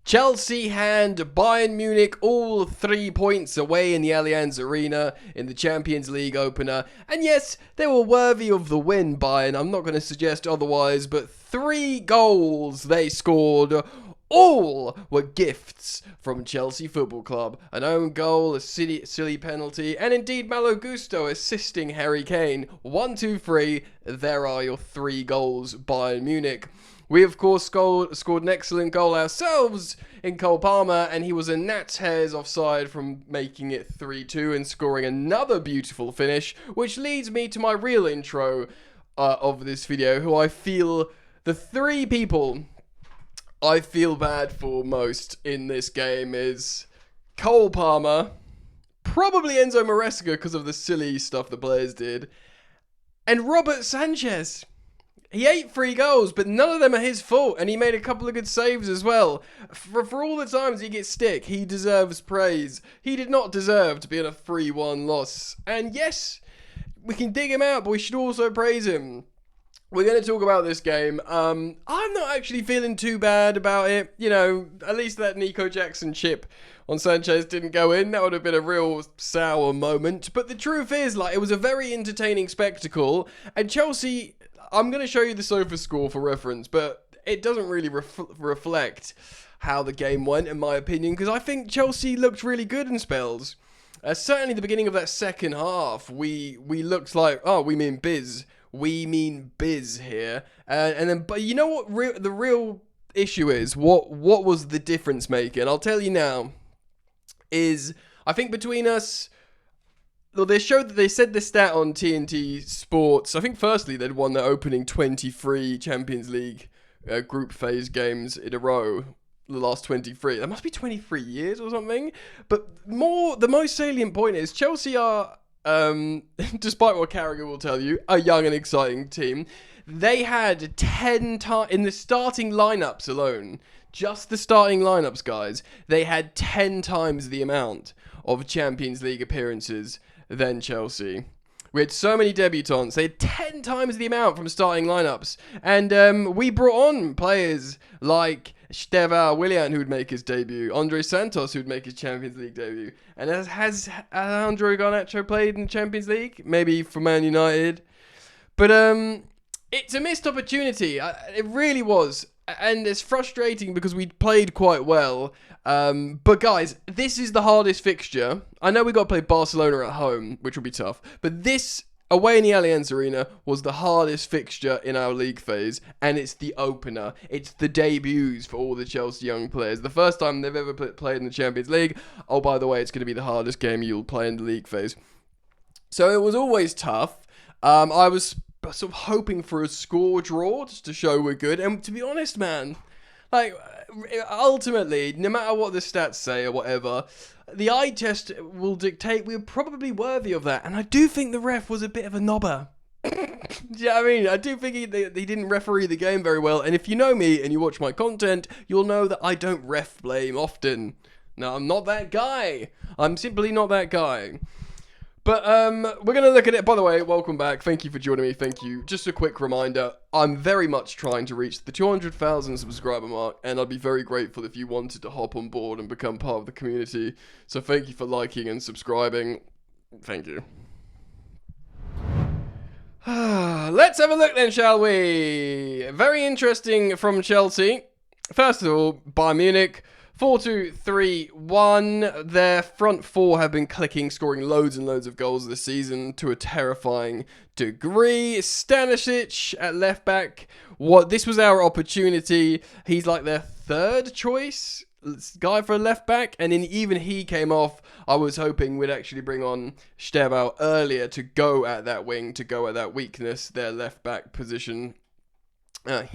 Chelsea hand Bayern Munich all 3 points away in the Allianz Arena in the Champions League opener. And yes, they were worthy of the win, Bayern. I'm not going to suggest otherwise, but 3 goals they scored. All were gifts from Chelsea Football Club. An own goal, a silly penalty, and indeed Malo Gusto assisting Harry Kane. 1, 2, 3. There are your 3 goals, Bayern Munich. We, of course, scored an excellent goal ourselves in Cole Palmer, and he was a gnat's hairs offside from making it 3-2 and scoring another beautiful finish, which leads me to my real intro of this video, who I feel, the 3 people I feel bad for most in this game is Cole Palmer, probably Enzo Maresca because of the silly stuff the players did, and Robert Sanchez. He ate 3 goals, but none of them are his fault, and he made a couple of good saves as well. For all the times he gets stick, he deserves praise. He did not deserve to be in a 3-1 loss. And yes, we can dig him out, but we should also praise him. We're going to talk about this game. I'm not actually feeling too bad about it. You know, at least that Nico Jackson chip on Sanchez didn't go in. That would have been a real sour moment. But the truth is, like, it was a very entertaining spectacle, and Chelsea... I'm going to show you the sofa score for reference, but it doesn't really reflect how the game went, in my opinion, because I think Chelsea looked really good in spells. Certainly the beginning of that second half, we looked like, oh, we mean biz. We mean biz here. And then, but you know what the real issue is? What was the difference maker? And I'll tell you now, is I think between us... Well, they said the stat on TNT Sports. I think firstly they'd won their opening 23 Champions League group phase games in a row. The last 23. That must be 23 years or something. But the most salient point is Chelsea are, despite what Carragher will tell you, a young and exciting team. They had 10 times in the starting lineups alone. Just the starting lineups, guys. They had 10 times the amount of Champions League appearances than Chelsea. We had so many debutants. They had 10 times the amount from starting lineups. And we brought on players like Steva Willian, who would make his debut. Andre Santos, who would make his Champions League debut. And has Alejandro Garnacho played in the Champions League? Maybe for Man United. But it's a missed opportunity. It really was. And it's frustrating because we played quite well. But guys, this is the hardest fixture. I know we got to play Barcelona at home, which will be tough. But this, away in the Allianz Arena, was the hardest fixture in our league phase. And it's the opener. It's the debuts for all the Chelsea young players. The first time they've ever played in the Champions League. Oh, by the way, it's going to be the hardest game you'll play in the league phase. So it was always tough. I was sort of hoping for a score draw just to show we're good. And to be honest, man, like, ultimately, no matter what the stats say or whatever, the eye test will dictate we're probably worthy of that. And I do think the ref was a bit of a knobber. Do you know what I mean? I do think he didn't referee the game very well. And if you know me and you watch my content, you'll know that I don't ref blame often. No, I'm not that guy. I'm simply not that guy. But we're going to look at it. By the way, welcome back. Thank you for joining me. Thank you. Just a quick reminder, I'm very much trying to reach the 200,000 subscriber mark, and I'd be very grateful if you wanted to hop on board and become part of the community. So thank you for liking and subscribing. Thank you. Let's have a look then, shall we? Very interesting from Chelsea. First of all, Bayern Munich. 4-2-3-1. Their front 4 have been clicking, scoring loads and loads of goals this season to a terrifying degree. Stanisic at left back. This was our opportunity. He's like their third choice guy for a left back, and then even he came off. I was hoping we'd actually bring on Steva earlier to go at that wing, to go at that weakness, their left back position. But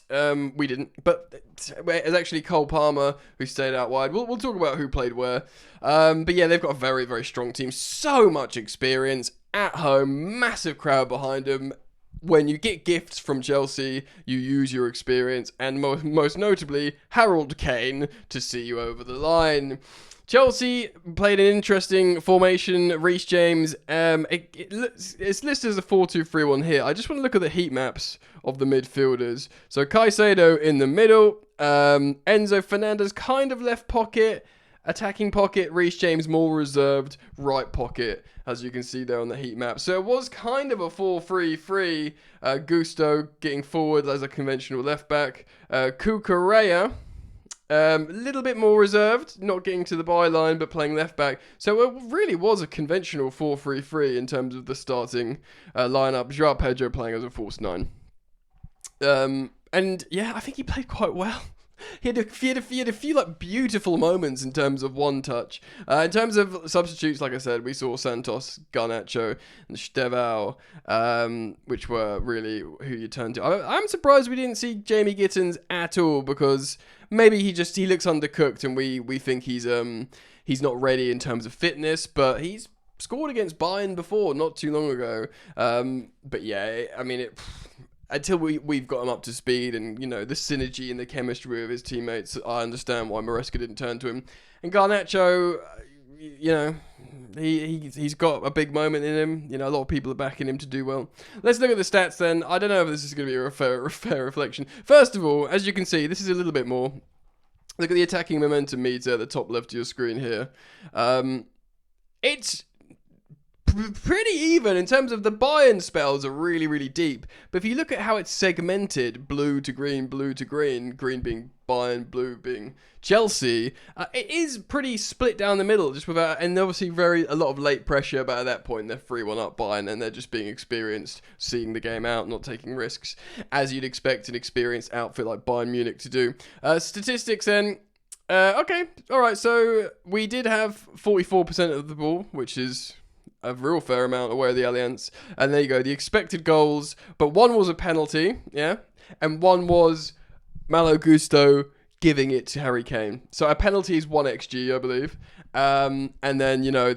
we didn't. But it's actually Cole Palmer who stayed out wide. We'll talk about who played where. But yeah, they've got a very, very strong team. So much experience at home. Massive crowd behind them. When you get gifts from Chelsea, you use your experience. And most notably, Harold Kane to see you over the line. Chelsea played an interesting formation. Reece James, it's listed as a 4-2-3-1 here. I just want to look at the heat maps of the midfielders. So Caicedo in the middle, Enzo Fernandez kind of left pocket, attacking pocket, Reece James more reserved, right pocket, as you can see there on the heat map. So it was kind of a 4-3-3. Gusto getting forward as a conventional left back. Cucurella, a little bit more reserved, not getting to the byline, but playing left back. So it really was a conventional 4-3-3 in terms of the starting lineup. Joao Pedro playing as a false 9. And yeah, I think he played quite well. He had a few like beautiful moments in terms of one touch. In terms of substitutes, like I said, we saw Santos, Garnacho, and Stevao, which were really who you turned to. I'm surprised we didn't see Jamie Gittins at all, because maybe he looks undercooked, and we think he's not ready in terms of fitness, but he's scored against Bayern before, not too long ago. But yeah, I mean until we've got him up to speed and, you know, the synergy and the chemistry of his teammates, I understand why Maresca didn't turn to him. And Garnacho, you know, he's got a big moment in him. You know, a lot of people are backing him to do well. Let's look at the stats then. I don't know if this is going to be a fair reflection. First of all, as you can see, this is a little bit more. Look at the attacking momentum meter at the top left of your screen here. It's pretty even in terms of the Bayern spells are really, really deep. But if you look at how it's segmented, blue to green, green being Bayern, blue being Chelsea, it is pretty split down the middle, just without, and obviously a lot of late pressure, but at that point they're 3-1 up Bayern, and they're just being experienced, seeing the game out, not taking risks, as you'd expect an experienced outfit like Bayern Munich to do. Statistics then. Okay, alright, so we did have 44% of the ball, which is a real fair amount away of the Allianz. And there you go, the expected goals. But one was a penalty, yeah? And one was Malo Gusto giving it to Harry Kane. So a penalty is 1 XG, I believe. And then, you know,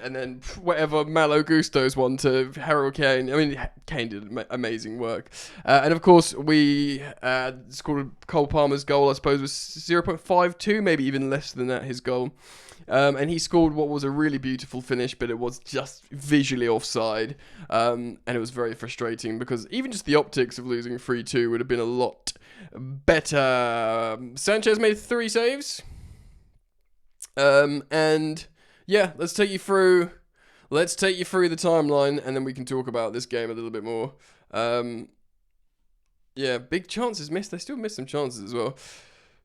and then whatever Malo Gusto's one to Harry Kane. I mean, Kane did amazing work. And of course, we scored Cole Palmer's goal, I suppose, was 0.52, maybe even less than that, his goal. And he scored what was a really beautiful finish, but it was just visually offside. And it was very frustrating because even just the optics of losing 3-2 would have been a lot better. Sanchez made 3 saves. And yeah, let's take you through the timeline, and then we can talk about this game a little bit more. Yeah, big chances missed. They still missed some chances as well.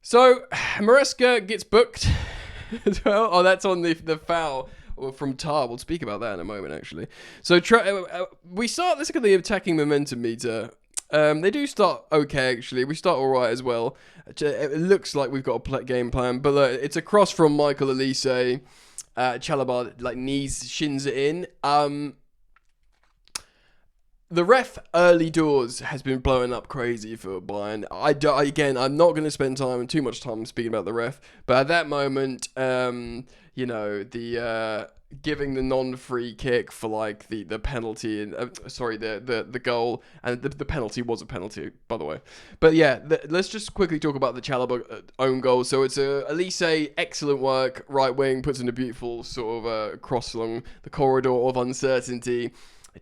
So Maresca gets booked. Oh, that's on the foul from Tar. We'll speak about that in a moment, actually. So let's look at the attacking momentum meter. They do start okay, actually. We start all right as well. It looks like we've got a game plan, but it's a cross from Michael Elise. Chalobah shins it in. The ref early doors has been blowing up crazy for Bayern. I'm not going to spend too much time speaking about the ref, but at that moment, you know, the giving the non-free kick for like the penalty and the goal, and the penalty was a penalty, by the way. But yeah, let's just quickly talk about the Chalobah own goal. So it's Elise, excellent work, right wing, puts in a beautiful sort of cross along the corridor of uncertainty.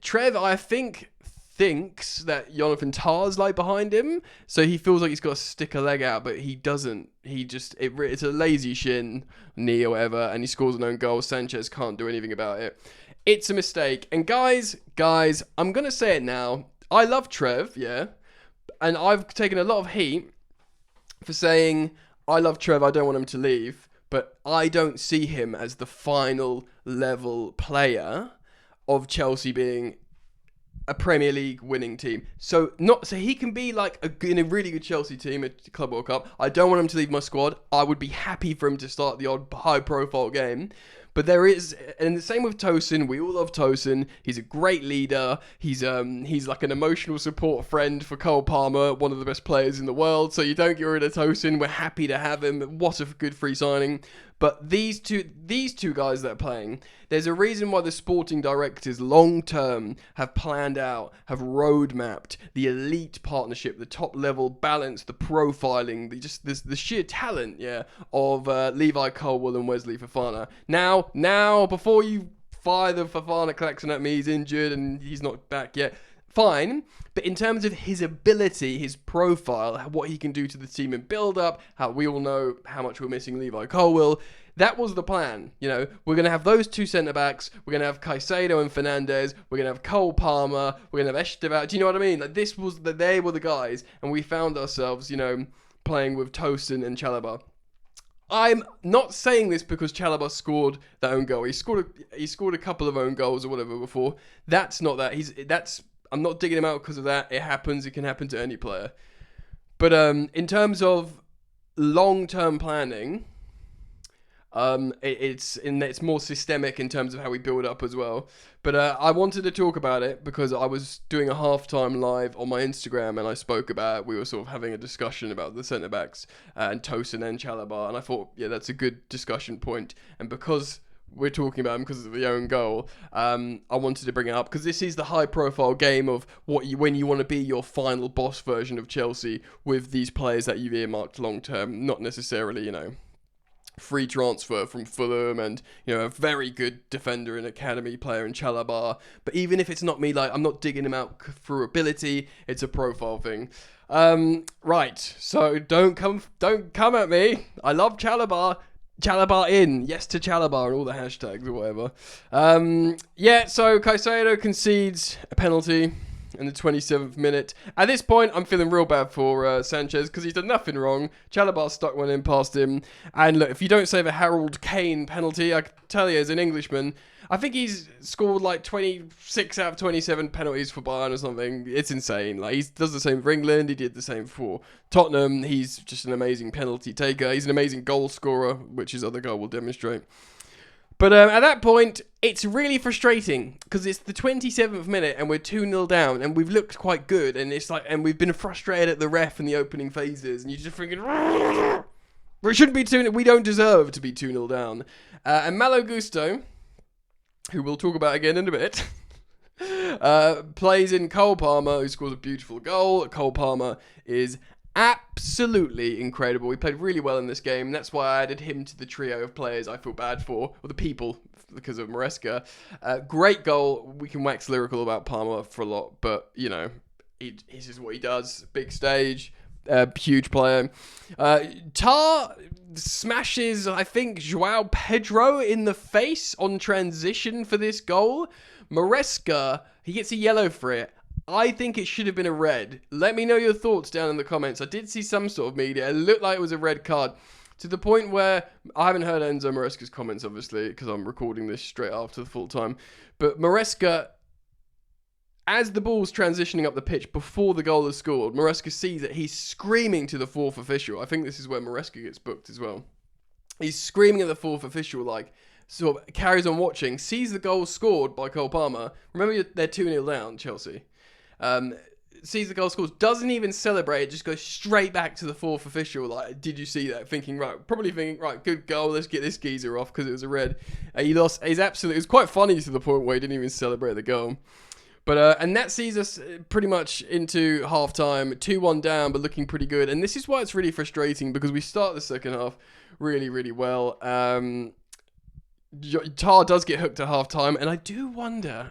Trev, I think, thinks that Jonathan Tah's like behind him, so he feels like he's got to stick a leg out, but he doesn't. It's a lazy shin, knee or whatever, and he scores an own goal. Sanchez can't do anything about it. It's a mistake. And guys, I'm going to say it now. I love Trev, yeah, and I've taken a lot of heat for saying I love Trev, I don't want him to leave, but I don't see him as the final level player of Chelsea being a Premier League winning team. So he can be like in a really good Chelsea team at Club World Cup. I don't want him to leave my squad. I would be happy for him to start the odd high profile game. But there is, and the same with Tosin. We all love Tosin. He's a great leader. He's like an emotional support friend for Cole Palmer, one of the best players in the world. So you don't get rid of Tosin. We're happy to have him. What a good free signing. But these two guys that are playing, there's a reason why the sporting directors long term have planned out, have roadmapped the elite partnership, the top level balance, the profiling, the sheer talent, of Levi Colwill and Wesley Fofana. Now, before you fire the Fofana klaxon at me, he's injured and he's not back yet. Fine, but in terms of his ability, his profile, what he can do to the team in build-up, how we all know how much we're missing Levi Colwill, that was the plan. We're going to have those two centre-backs, we're going to have Caicedo and Fernandez, we're going to have Cole Palmer, we're going to have Estevan. Do you know what I mean? Like, they were the guys, and we found ourselves, playing with Tosin and Chalobah. I'm not saying this because Chalobah scored that own goal. He scored a couple of own goals or whatever before. That's not that. I'm not digging him out because of that. It happens. It can happen to any player. But in terms of long-term planning, it's more systemic in terms of how we build up as well. But I wanted to talk about it because I was doing a halftime live on my Instagram and I spoke about, we were sort of having a discussion about the centre-backs and Tosin and Chalobah, and I thought, that's a good discussion point. And because we're talking about him because of the own goal, I wanted to bring it up because this is the high-profile game of when you want to be your final boss version of Chelsea with these players that you've earmarked long-term, not necessarily, free transfer from Fulham and, a very good defender and academy player in Chalobah. But even if it's not me, I'm not digging him out through ability, it's a profile thing. Right, so don't come at me. I love Chalobah. Chalobah in, yes to Chalobah, and all the hashtags or whatever. So Caicedo concedes a penalty in the 27th minute. At this point, I'm feeling real bad for Sanchez because he's done nothing wrong. Chalobah stuck one in past him. And look, if you don't save a Harold Kane penalty, I can tell you as an Englishman, I think he's scored 26 out of 27 penalties for Bayern or something. It's insane. He does the same for England. He did the same for Tottenham. He's just an amazing penalty taker. He's an amazing goal scorer, which his other goal will demonstrate. But at that point, it's really frustrating because it's the 27th minute and we're 2-0 down and we've looked quite good and and we've been frustrated at the ref in the opening phases and you're just thinking, we shouldn't be 2-0, we don't deserve to be 2-0 down. And Malo Gusto, who we'll talk about again in a bit, plays in Cole Palmer, who scores a beautiful goal. Cole Palmer is absolutely incredible. He played really well in this game. That's why I added him to the trio of players I feel bad for, or the people, because of Maresca. Great goal. We can wax lyrical about Palmer for a lot, but, this is what he does. Big stage, huge player. Tar smashes, I think, Joao Pedro in the face on transition for this goal. Maresca, he gets a yellow for it. I think it should have been a red. Let me know your thoughts down in the comments. I did see some sort of media. It looked like it was a red card. To the point where, I haven't heard Enzo Maresca's comments, obviously, because I'm recording this straight after the full time. But Maresca, as the ball's transitioning up the pitch before the goal is scored, Maresca sees it. He's screaming to the fourth official. I think this is where Maresca gets booked as well. He's screaming at the fourth official, sort of carries on watching, sees the goal scored by Cole Palmer. Remember, they're 2-0 down, Chelsea. Sees the goal scores, doesn't even celebrate, just goes straight back to the fourth official. Did you see that? Probably thinking, right, good goal, let's get this geezer off because it was a red. He lost. It was quite funny to the point where he didn't even celebrate the goal. But and that sees us pretty much into half time, 2-1 down, but looking pretty good. And this is why it's really frustrating because we start the second half really, really well. Tar does get hooked at half time, and I do wonder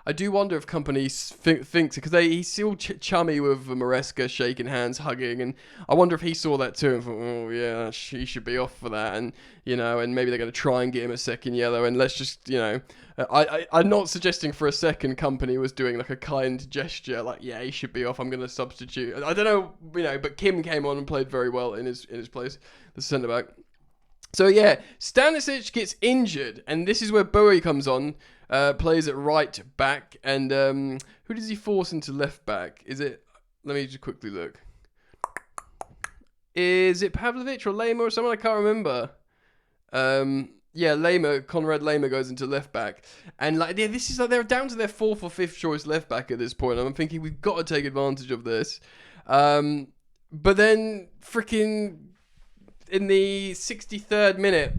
if Company thinks, because he's still chummy with Maresca, shaking hands, hugging, and I wonder if he saw that too and thought, oh yeah, he should be off for that, and and maybe they're going to try and get him a second yellow, and let's just, I'm not suggesting for a second Company was doing a kind gesture, yeah, he should be off, I'm going to substitute. I don't know, but Kim came on and played very well in his place, the centre-back. So yeah, Stanisic gets injured, and this is where Bowie comes on, plays at right back, and who does he force into left back? Let me just quickly look. Is it Pavlovic or Lema or someone? I can't remember. Yeah, Conrad Lehmer goes into left back, and like this is like they're down to their fourth or fifth choice left back at this point. And I'm thinking we've got to take advantage of this, but then freaking in the 63rd minute,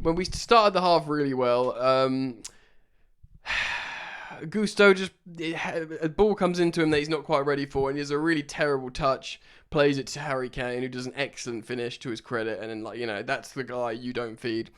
when we started the half really well, Gusto just a ball comes into him that he's not quite ready for, and he has a really terrible touch. Plays it to Harry Kane, who does an excellent finish to his credit, and then that's the guy you don't feed.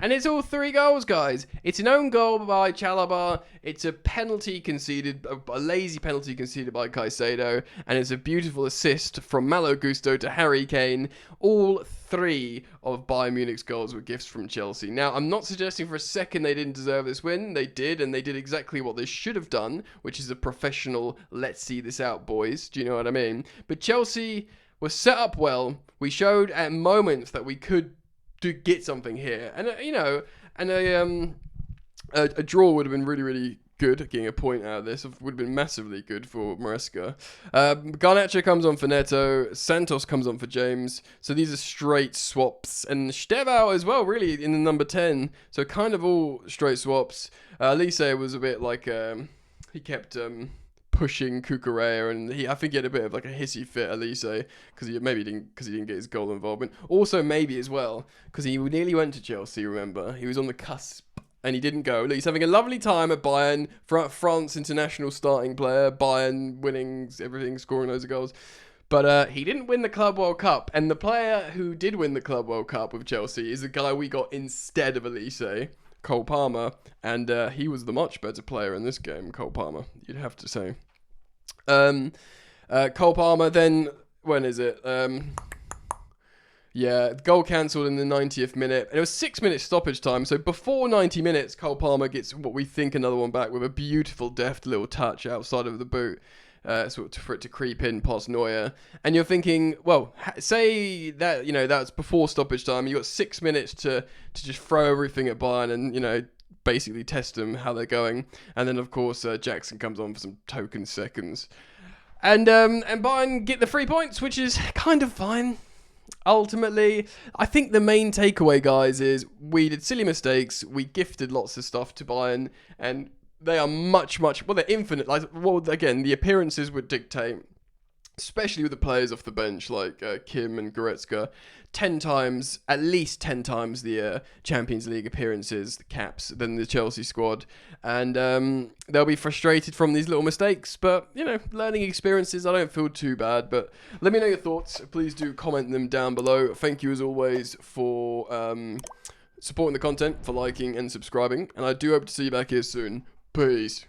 And it's all 3 goals, guys. It's an own goal by Chalobah. It's a penalty conceded, a lazy penalty conceded by Caicedo. And it's a beautiful assist from Malo Gusto to Harry Kane. All 3 of Bayern Munich's goals were gifts from Chelsea. Now, I'm not suggesting for a second they didn't deserve this win. They did, and they did exactly what they should have done, which is a professional, let's see this out, boys. Do you know what I mean? But Chelsea was set up well. We showed at moments that we could to get something here, and a draw would have been really, really good. Getting a point out of this would have been massively good for Maresca. Garnacho comes on for Neto, Santos comes on for James, so these are straight swaps, and Stevau as well, really, in the number 10, so kind of all straight swaps. Lise was a bit like, he kept pushing Cucurella, and I think he had a bit of like a hissy fit, Elise, because he didn't get his goal involvement. Also, maybe as well because he nearly went to Chelsea. Remember, he was on the cusp and he didn't go. He's having a lovely time at Bayern, France international starting player. Bayern winning everything, scoring loads of goals. But he didn't win the Club World Cup, and the player who did win the Club World Cup with Chelsea is the guy we got instead of Elise, Cole Palmer, and he was the much better player in this game, Cole Palmer, you'd have to say. Cole Palmer, then, when is it? Goal cancelled in the 90th minute. And it was 6 minutes stoppage time, so before 90 minutes, Cole Palmer gets what we think another one back with a beautiful, deft little touch outside of the boot. For it to creep in past Neuer. And you're thinking, well, say that, that's before stoppage time. You got 6 minutes to just throw everything at Bayern and, basically test them, how they're going. And then, of course, Jackson comes on for some token seconds. And Bayern get the 3 points, which is kind of fine. Ultimately, I think the main takeaway, guys, is we did silly mistakes. We gifted lots of stuff to Bayern, and they are much, they're infinite. Again, the appearances would dictate, especially with the players off the bench like Kim and Goretzka, at least 10 times the Champions League appearances, the caps, than the Chelsea squad. And they'll be frustrated from these little mistakes. But, learning experiences, I don't feel too bad. But let me know your thoughts. Please do comment them down below. Thank you, as always, for supporting the content, for liking and subscribing. And I do hope to see you back here soon. Peace.